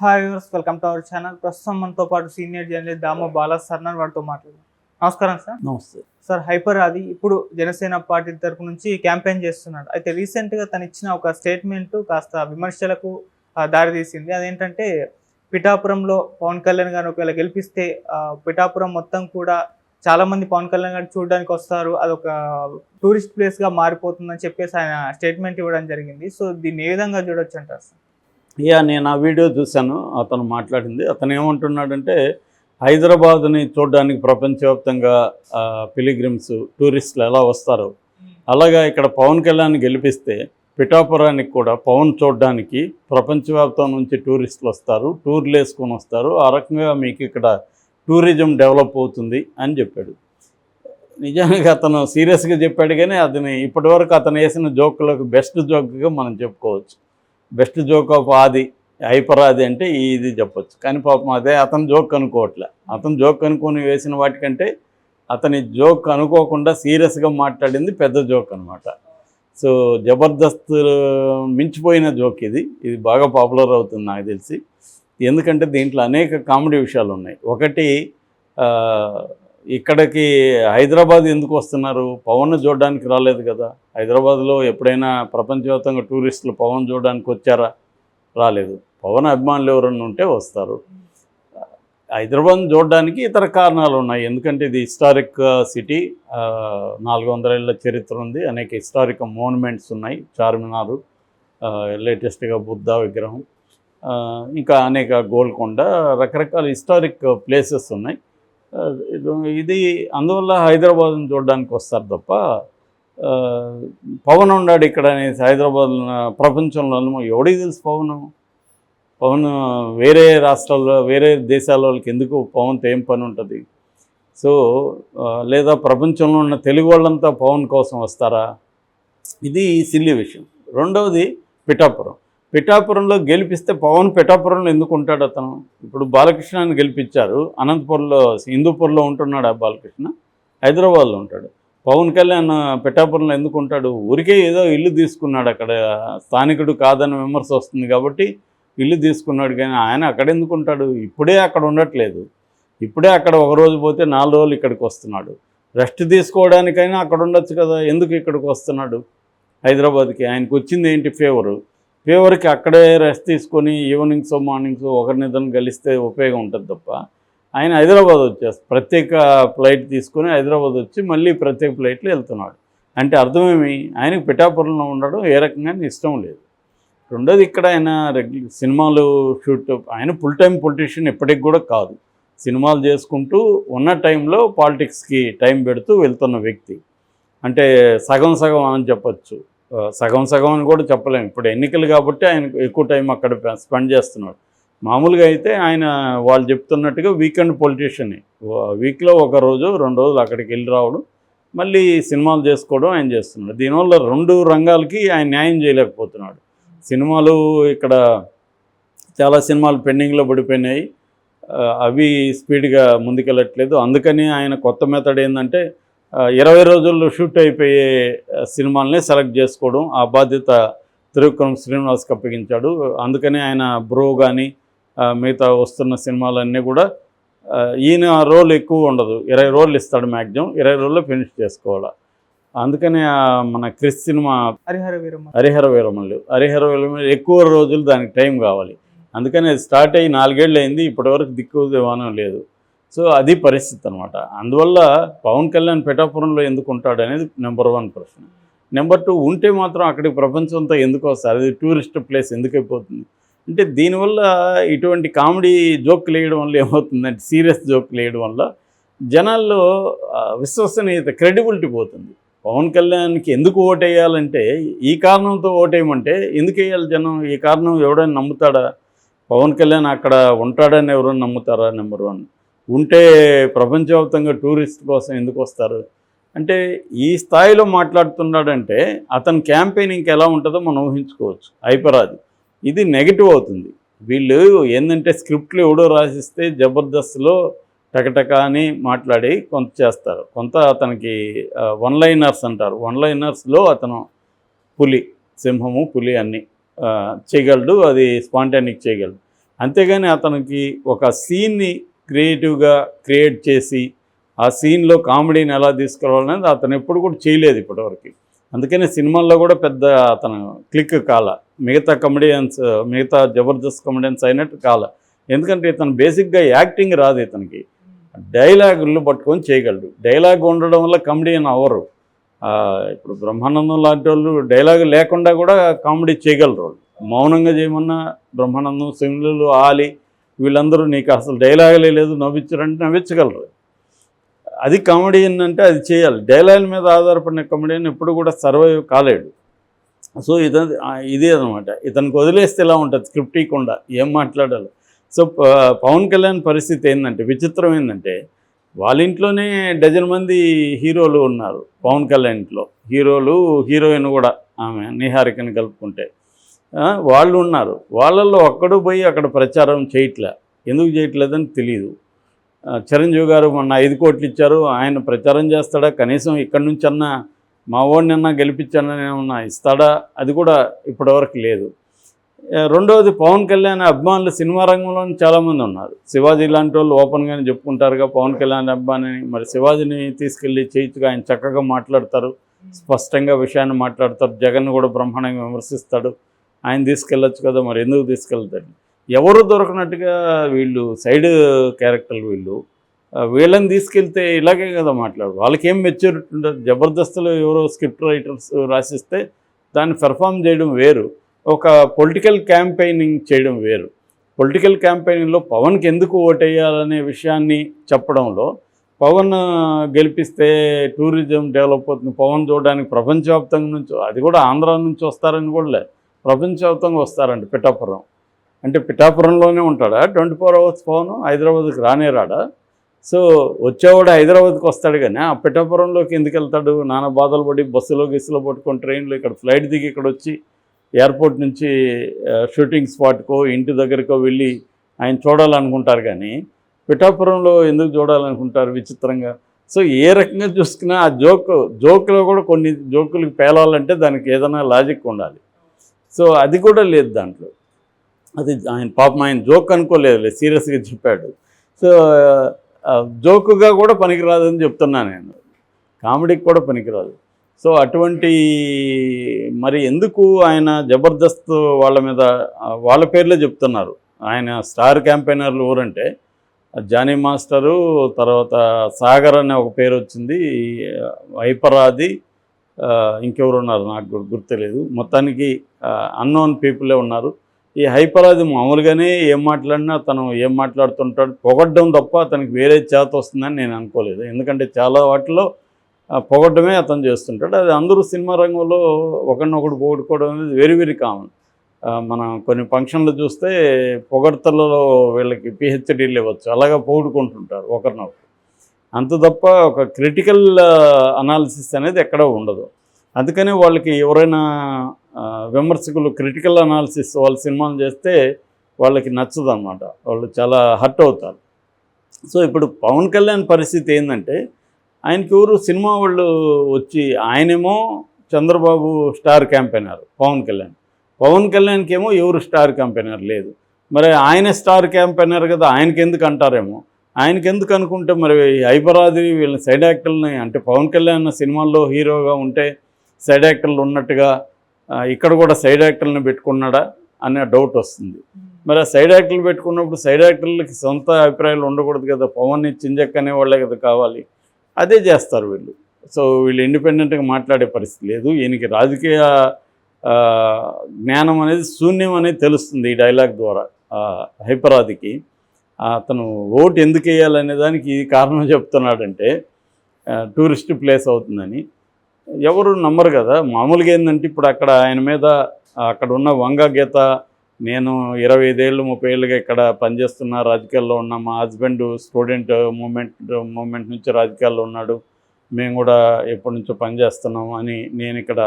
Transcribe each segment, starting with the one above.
Hi viewers, welcome to our channel. ప్రస్తుతం మనతో పాటు senior journalist Damoh Bala sir వారితో మాట్లాడదాం. నమస్కారం సార్. నమస్తే. సార్, హైపర్ ఆది ఇప్పుడు జనసేన పార్టీ తరపు నుంచి క్యాంపెయిన్ చేస్తున్నాడు. అయితే రీసెంట్గా తను ఇచ్చిన ఒక స్టేట్మెంట్ కాస్త విమర్శలకు దారితీసింది. అదేంటంటే, పిఠాపురంలో పవన్ కళ్యాణ్ గారు ఒకవేళ గెలిపిస్తే పిఠాపురం మొత్తం కూడా చాలా మంది పవన్ కళ్యాణ్ గారిని చూడడానికి వస్తారు, అదొక టూరిస్ట్ ప్లేస్గా మారిపోతుందని చెప్పేసి ఆయన స్టేట్మెంట్ ఇవ్వడం జరిగింది. సో దీన్ని ఏ విధంగా చూడొచ్చు అంటారు సార్? నేను ఆ వీడియో చూశాను. అతను మాట్లాడింది. అతను ఏమంటున్నాడంటే, హైదరాబాద్ని చూడడానికి ప్రపంచవ్యాప్తంగా పిలిగ్రిమ్స్ టూరిస్టులు ఎలా వస్తారో అలాగా ఇక్కడ పవన్ కళ్యాణ్ గెలిపిస్తే పిఠాపురానికి కూడా పవన్ చూడడానికి ప్రపంచవ్యాప్తం నుంచి టూరిస్టులు వస్తారు, టూర్లు వేసుకొని వస్తారు. ఆ రకంగా మీకు ఇక్కడ టూరిజం డెవలప్ అవుతుంది అని చెప్పాడు. నిజానికి అతను సీరియస్గా చెప్పాడు, కానీ అతని ఇప్పటివరకు అతను వేసిన జోకులకు బెస్ట్ జోక్గా మనం చెప్పుకోవచ్చు. బెస్ట్ జోక్ ఆఫ్ ఆది, హైపర్ ఆది అంటే ఇది చెప్పొచ్చు. కానీ పాపం అదే అతను జోక్ అనుకోవట్లే. అతను జోక్ అనుకొని వేసిన వాటికంటే అతని జోక్ అనుకోకుండా సీరియస్గా మాట్లాడింది పెద్ద జోక్ అనమాట. సో జబర్దస్త్ మించిపోయిన జోక్ ఇది బాగా పాపులర్ అవుతుంది నాకు తెలిసి. ఎందుకంటే దీంట్లో అనేక కామెడీ విషయాలు ఉన్నాయి. ఒకటి, ఇక్కడికి హైదరాబాద్ ఎందుకు వస్తున్నారు? పవన్ చూడడానికి రాలేదు కదా. హైదరాబాద్లో ఎప్పుడైనా ప్రపంచవ్యాప్తంగా టూరిస్టులు పవన్ చూడడానికి వచ్చారా? రాలేదు. పవన్ అభిమానులు ఎవరన్నా ఉంటే వస్తారు. హైదరాబాద్ చూడడానికి ఇతర కారణాలు ఉన్నాయి. ఎందుకంటే ఇది హిస్టారిక్ సిటీ, 400 ఏళ్ళ చరిత్ర ఉంది, అనేక హిస్టారిక్ మోన్యుమెంట్స్ ఉన్నాయి. చార్మినారు, లేటెస్ట్గా బుద్ధ విగ్రహం, ఇంకా అనేక గోల్కొండ, రకరకాల హిస్టారిక్ ప్లేసెస్ ఉన్నాయి. ఇది అందువల్ల హైదరాబాద్ని చూడడానికి వస్తారు తప్ప పవన్ ఉన్నాడు ఇక్కడ అనేసి హైదరాబాద్ ప్రపంచంలో ఎవడికి తెలుసు పవన్ వేరే రాష్ట్రాల్లో వేరే దేశాల వాళ్ళకి ఎందుకు పవన్తో ఏం పని ఉంటుంది? సో లేదా ప్రపంచంలో ఉన్న తెలుగు వాళ్ళంతా పవన్ కోసం వస్తారా? ఇది సిల్లీ విషయం. రెండవది, పిఠాపురంలో గెలిపిస్తే పవన్ పిఠాపురంలో ఎందుకు ఉంటాడు? అతను ఇప్పుడు బాలకృష్ణని గెలిపించారు, అనంతపురంలో హిందూపూర్లో ఉంటున్నాడు. ఆ బాలకృష్ణ హైదరాబాద్లో ఉంటాడు. పవన్ కళ్యాణ్ పిఠాపురంలో ఎందుకు ఉంటాడు? ఊరికే ఏదో ఇల్లు తీసుకున్నాడు, అక్కడ స్థానికుడు కాదని విమర్శ వస్తుంది కాబట్టి ఇల్లు తీసుకున్నాడు. కానీ ఆయన అక్కడ ఎందుకు ఉంటాడు? ఇప్పుడే అక్కడ ఉండట్లేదు. ఇప్పుడే అక్కడ ఒకరోజు పోతే 4 రోజులు ఇక్కడికి వస్తున్నాడు. రెస్ట్ తీసుకోవడానికైనా అక్కడ ఉండొచ్చు కదా. ఎందుకు ఇక్కడికి వస్తున్నాడు హైదరాబాద్కి? ఆయనకు వచ్చింది ఏంటి? ఫేవర్కి అక్కడే రెస్ట్ తీసుకొని ఈవినింగ్స్ మార్నింగ్స్ ఒకరినిద్దరిని కలిస్తే ఉపయోగం ఉంటుంది తప్ప ఆయన హైదరాబాద్ వచ్చేస్తారు. ప్రత్యేక ఫ్లైట్ తీసుకొని హైదరాబాద్ వచ్చి మళ్ళీ ప్రత్యేక ఫ్లైట్లో వెళ్తున్నాడు. అంటే అర్థమేమి? ఆయనకు పిఠాపురంలో ఉండడం ఏ రకంగా ఇష్టం లేదు. రెండోది, ఇక్కడ ఆయన సినిమాలు షూట్, ఆయన ఫుల్ టైం పొలిటీషియన్ ఎప్పటికి కూడా కాదు. సినిమాలు చేసుకుంటూ ఉన్న టైంలో పాలిటిక్స్కి టైం పెడుతూ వెళ్తున్న వ్యక్తి. అంటే సగం అని చెప్పచ్చు, సగం అని కూడా చెప్పలేము. ఇప్పుడు ఎన్నికలు కాబట్టి ఆయన ఎక్కువ టైం అక్కడ స్పెండ్ చేస్తున్నాడు. మామూలుగా అయితే ఆయన వాళ్ళు చెప్తున్నట్టుగా వీకెండ్ పొలిటీషియనే. వీక్లో 1 రోజు 2 రోజులు అక్కడికి వెళ్ళి రావడం, మళ్ళీ సినిమాలు చేసుకోవడం ఆయన చేస్తున్నాడు. దీనివల్ల 2 రంగాలకి ఆయన న్యాయం చేయలేకపోతున్నాడు. సినిమాలు ఇక్కడ చాలా సినిమాలు పెండింగ్లో పడిపోయినాయి, అవి స్పీడ్గా ముందుకెళ్ళట్లేదు. అందుకని ఆయన కొత్త మెథడ్ ఏంటంటే 20 రోజుల్లో షూట్ అయిపోయే సినిమాలనే సెలెక్ట్ చేసుకోవడం. ఆ బాధ్యత త్రివిక్రమ్ శ్రీనివాస్కి అప్పగించాడు. అందుకని ఆయన బ్రో కానీ మిగతా వస్తున్న సినిమాలన్నీ కూడా ఈయన రోల్ ఎక్కువ ఉండదు, 20 రోజులు ఇస్తాడు మ్యాక్సిమం. 20 రోజుల్లో ఫినిష్ చేసుకోవాలి. అందుకని మన క్రిస్ సినిమా హరిహర వీరమల్లు ఎక్కువ రోజులు దానికి టైం కావాలి. అందుకని అది స్టార్ట్ అయ్యి 4 ఏళ్ళు అయింది, ఇప్పటివరకు దిక్కు దివానం లేదు. సో అది పరిస్థితి అనమాట. అందువల్ల పవన్ కళ్యాణ్ పిఠాపురంలో ఎందుకు ఉంటాడు అనేది నెంబర్ 1 ప్రశ్న. నెంబర్ 2, ఉంటే మాత్రం అక్కడికి ప్రపంచంతో ఎందుకు వస్తారు? అది టూరిస్ట్ ప్లేస్ ఎందుకు అయిపోతుంది అంటే, దీనివల్ల ఇటువంటి కామెడీ జోక్లు వేయడం వల్ల ఏమవుతుందంటే, సీరియస్ జోక్లు వేయడం వల్ల జనాల్లో విశ్వసనీయత, క్రెడిబిలిటీ పోతుంది. పవన్ కళ్యాణ్కి ఎందుకు ఓటేయాలంటే, ఈ కారణంతో ఓటేయమంటే ఎందుకు వేయాలి జనం? ఈ కారణం ఎవడైనా నమ్ముతాడా? పవన్ కళ్యాణ్ అక్కడ ఉంటాడని ఎవరైనా నమ్ముతారా? నెంబర్ 1. ఉంటే ప్రపంచవ్యాప్తంగా టూరిస్ట్ కోసం ఎందుకు వస్తారు అంటే, ఈ స్థాయిలో మాట్లాడుతున్నాడంటే అతని క్యాంపెయినింగ్ ఎలా ఉంటుందో మనం ఊహించుకోవచ్చు. హైపరాది ఇది నెగిటివ్ అవుతుంది. వీళ్ళు ఏంటంటే, స్క్రిప్ట్లు ఎవడో రాసిస్తే జబర్దస్త్లో టకటక అని మాట్లాడి కొంత చేస్తారు, కొంత అతనికి 1 లైనర్స్ అంటారు. 1 లైనర్స్లో అతను పులి, సింహము, పులి అన్నీ చేయగలడు. అది స్పాంటానిక్ చేయగలడు. అంతేగాని అతనికి ఒక సీన్ని క్రియేటివ్గా క్రియేట్ చేసి ఆ సీన్లో కామెడీని ఎలా తీసుకురావాలనేది అతను ఎప్పుడు కూడా చేయలేదు ఇప్పటివరకు. అందుకని సినిమాల్లో కూడా పెద్ద అతను క్లిక్ కాల, మిగతా కమెడియన్స్, మిగతా జబర్దస్త్ కమెడియన్స్ అయినట్టు కాల. ఎందుకంటే ఇతను బేసిక్గా యాక్టింగ్ రాదు, ఇతనికి డైలాగులు పట్టుకొని చేయగలడు. డైలాగ్ ఉండడం వల్ల కమెడియన్ అవ్వరు. ఇప్పుడు బ్రహ్మానందం లాంటి వాళ్ళు డైలాగ్ లేకుండా కూడా కామెడీ చేయగలరు. వాళ్ళు మౌనంగా చేయమన్నా బ్రహ్మానందం, సింగులు, ఆలి వీళ్ళందరూ నీకు అసలు డైలాగులే లేదు నవ్వించరంటే నవ్వించగలరు. అది కామెడియన్ అంటే అది చేయాలి. డైలాగ్ మీద ఆధారపడిన కామెడియన్ ఎప్పుడు కూడా సర్వైవ్ కాలేడు. సో ఇదే అనమాట. ఇతనికి వదిలేస్తే ఎలా ఉంటుంది, స్క్రిప్ట్ ఇవ్వకుండా ఏం మాట్లాడాలి. సో పవన్ కళ్యాణ్ పరిస్థితి ఏంటంటే విచిత్రం ఏంటంటే, వాళ్ళ ఇంట్లోనే డజన్ మంది హీరోలు ఉన్నారు. పవన్ కళ్యాణ్ ఇంట్లో హీరోలు, హీరోయిన్ కూడా ఆమె నిహారికని కలుపుకుంటే వాళ్ళు ఉన్నారు. వాళ్ళల్లో ఒక్కడు పోయి అక్కడ ప్రచారం చేయట్లే. ఎందుకు చేయట్లేదని తెలియదు. చిరంజీవి గారు మొన్న 5 కోట్లు ఇచ్చారు, ఆయన ప్రచారం చేస్తాడా? కనీసం ఇక్కడి నుంచి అన్నా మా ఓడినన్నా గెలిపించానని ఏమన్నా ఇస్తాడా? అది కూడా ఇప్పటివరకు లేదు. రెండవది, పవన్ కళ్యాణ్ అభిమానులు సినిమా రంగంలో చాలామంది ఉన్నారు. శివాజీ లాంటి వాళ్ళు ఓపెన్గానే చెప్పుకుంటారుగా పవన్ కళ్యాణ్ అభిమాని. మరి శివాజీని తీసుకెళ్ళి చేయించుగా ఆయన చక్కగా మాట్లాడతారు, స్పష్టంగా విషయాన్ని మాట్లాడతారు. జగన్ కూడా బ్రహ్మాండంగా విమర్శిస్తాడు. ఆయన తీసుకెళ్ళొచ్చు కదా, మరి ఎందుకు తీసుకెళ్తాడు? ఎవరు దొరకనట్టుగా వీళ్ళు సైడ్ క్యారెక్టర్లు వీళ్ళని తీసుకెళ్తే ఇలాగే కదా మాట్లాడు. వాళ్ళకేం మెచ్యూరిటీ ఉండదు. జబర్దస్త్లో ఎవరో స్క్రిప్ట్ రైటర్స్ రాసిస్తే దాన్ని పెర్ఫామ్ చేయడం వేరు, ఒక పొలిటికల్ క్యాంపెయినింగ్ చేయడం వేరు. పొలిటికల్ క్యాంపెయినింగ్లో పవన్కి ఎందుకు ఓటేయాలనే విషయాన్ని చెప్పడంలో, పవన్ గెలిపిస్తే టూరిజం డెవలప్ అవుతుంది, పవన్ చూడడానికి ప్రపంచవ్యాప్తంగా నుంచి, అది కూడా ఆంధ్ర నుంచి వస్తారని కూడా లేదు, ప్రపంచవ్యాప్తంగా వస్తారండి. పిఠాపురం అంటే పిఠాపురంలోనే ఉంటాడా 24 అవర్స్ పవన్? హైదరాబాద్కి రానే రాడా? సో వచ్చేవాడు హైదరాబాద్కి వస్తాడు, కానీ ఆ పిఠాపురంలోకి ఎందుకు వెళ్తాడు? నానా బాధలు పడి బస్సులో గిస్సులో పట్టుకొని ట్రైన్లో ఇక్కడ ఫ్లైట్ దిగి ఇక్కడ వచ్చి ఎయిర్పోర్ట్ నుంచి షూటింగ్ స్పాట్కో ఇంటి దగ్గరకో వెళ్ళి ఆయన చూడాలనుకుంటారు, కానీ పిఠాపురంలో ఎందుకు చూడాలనుకుంటారు విచిత్రంగా. సో ఏ రకంగా చూసుకున్నా ఆ జోక్లో కూడా కొన్ని జోకులకు పేలాలంటే దానికి ఏదైనా లాజిక్ ఉండాలి. సో అది కూడా లేదు దాంట్లో. అది ఆయన పాపం ఆయన జోక్ అనుకోలేదు, సీరియస్గా చెప్పాడు. సో జోకుగా కూడా పనికిరాదని చెప్తున్నాను నేను, కామెడీకి కూడా పనికిరాదు. సో అటువంటి మరి ఎందుకు ఆయన జబర్దస్త్ వాళ్ళ మీద వాళ్ళ పేర్లే చెప్తున్నారు. ఆయన స్టార్ క్యాంపెయినర్లు ఎవరంటే జానీ మాస్టరు, తర్వాత సాగర్ అనే ఒక పేరు వచ్చింది, హైపరాది, ఇంకెవరు ఉన్నారు నాకు గుర్తులేదు. మొత్తానికి అన్నోన్ పీపులే ఉన్నారు. ఈ హైపరాది మామూలుగానే ఏం మాట్లాడినా తను ఏం మాట్లాడుతుంటాడు, పొగడ్డం తప్ప అతనికి వేరే చేత వస్తుందని నేను అనుకోలేదు. ఎందుకంటే చాలా వాటిలో పొగడ్డమే అతను చేస్తుంటాడు. అది అందరూ సినిమా రంగంలో ఒకరినొకడు పొగుడుకోవడం అనేది వెరీ వెరీ కామన్. మనం కొన్ని ఫంక్షన్లు చూస్తే పొగడ్తలలో వీళ్ళకి పిహెచ్డీలు ఇవ్వచ్చు, అలాగా పొగుడుకుంటుంటారు ఒకరినొకరు. అంత తప్ప ఒక క్రిటికల్ అనాలిసిస్ అనేది ఎక్కడ ఉండదు. అందుకనే వాళ్ళకి ఎవరైనా విమర్శకులు క్రిటికల్ అనాలిసిస్ వాళ్ళ సినిమాలు చేస్తే వాళ్ళకి నచ్చదు అన్నమాట, వాళ్ళు చాలా హర్ట్ అవుతారు. సో ఇప్పుడు పవన్ కళ్యాణ్ పరిస్థితి ఏంటంటే, ఆయనకి ఎవరు సినిమా వాళ్ళు వచ్చి, ఆయనేమో చంద్రబాబు స్టార్ క్యాంపెయినర్, పవన్ కళ్యాణ్కి ఏమో ఎవరు స్టార్ క్యాంపెయినర్ లేదు. మరి ఆయన స్టార్ క్యాంపెయినర్ కదా, ఆయనకి ఎందుకు అంటారేమో. ఆయనకి ఎందుకు అనుకుంటే మరి హైపరాది వీళ్ళని సైడ్ యాక్టర్లని, అంటే పవన్ కళ్యాణ్ సినిమాల్లో హీరోగా ఉంటే సైడ్ యాక్టర్లు ఉన్నట్టుగా ఇక్కడ కూడా సైడ్ యాక్టర్లను పెట్టుకున్నాడా అనే డౌట్ వస్తుంది. మరి ఆ సైడ్ యాక్టర్లు పెట్టుకున్నప్పుడు సైడ్ యాక్టర్లకి సొంత అభిప్రాయాలు ఉండకూడదు కదా, పవన్ని చింజక్ అనే వాళ్ళే కదా కావాలి, అదే చేస్తారు వీళ్ళు. సో వీళ్ళు ఇండిపెండెంట్గా మాట్లాడే పరిస్థితి లేదు. ఈయనకి రాజకీయ జ్ఞానం అనేది శూన్యం అనేది తెలుస్తుంది ఈ డైలాగ్ ద్వారా. హైపరాదికి అతను ఓటు ఎందుకు వేయాలనే దానికి ఈ కారణం చెప్తున్నాడంటే టూరిస్ట్ ప్లేస్ అవుతుందని. ఎవరు నమ్మరు కదా. మామూలుగా ఏంటంటే ఇప్పుడు అక్కడ ఆయన మీద అక్కడ ఉన్న వంగ గీత, నేను 25 ఏళ్ళు 30 ఏళ్ళుగా ఇక్కడ పనిచేస్తున్నా, రాజకీయాల్లో ఉన్నా, మా హస్బెండ్ స్టూడెంట్ మూమెంట్ నుంచి రాజకీయాల్లో ఉన్నాడు, మేము కూడా ఎప్పటి నుంచో పనిచేస్తున్నాం అని, నేను ఇక్కడ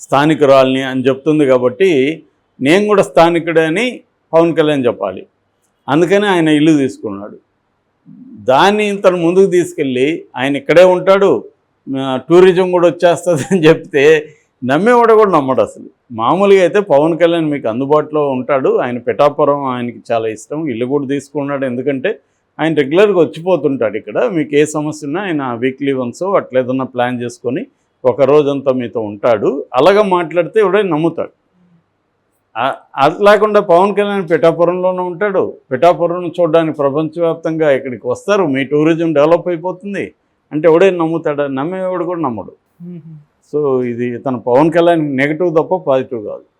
స్థానికురాల్ని అని చెప్తుంది. కాబట్టి నేను కూడా స్థానికుడే అని పవన్ కళ్యాణ్ చెప్పాలి. అందుకని ఆయన ఇల్లు తీసుకున్నాడు. దాన్ని తను ముందుకు తీసుకెళ్ళి ఆయన ఇక్కడే ఉంటాడు, టూరిజం కూడా వచ్చేస్తుంది అని చెప్తే నమ్మేవాడు కూడా నమ్మడు అసలు. మామూలుగా అయితే పవన్ కళ్యాణ్ మీకు అందుబాటులో ఉంటాడు. ఆయన పిఠాపురం ఆయనకి చాలా ఇష్టం, ఇల్లు కూడా తీసుకున్నాడు. ఎందుకంటే ఆయన రెగ్యులర్గా వచ్చిపోతుంటాడు ఇక్కడ. మీకు ఏ సమస్య ఉన్నా ఆయన వీక్లీ వన్స్ అట్లా ఏదన్నా ప్లాన్ చేసుకొని ఒక రోజంతా మీతో ఉంటాడు. అలాగా మాట్లాడితే ఎవడైనా నమ్ముతాడు. అది లేకుండా పవన్ కళ్యాణ్ పిఠాపురంలోనే ఉంటాడు. పిఠాపురం చూడడానికి ప్రపంచవ్యాప్తంగా ఇక్కడికి వస్తారు. మీ టూరిజం డెవలప్ అయిపోతుంది అంటే ఎవడైనా నమ్ముతాడా? నమ్మేవాడు కూడా నమ్మడు. సో ఇది తన పవన్ కళ్యాణ్ నెగిటివ్ తప్ప పాజిటివ్ కాదు.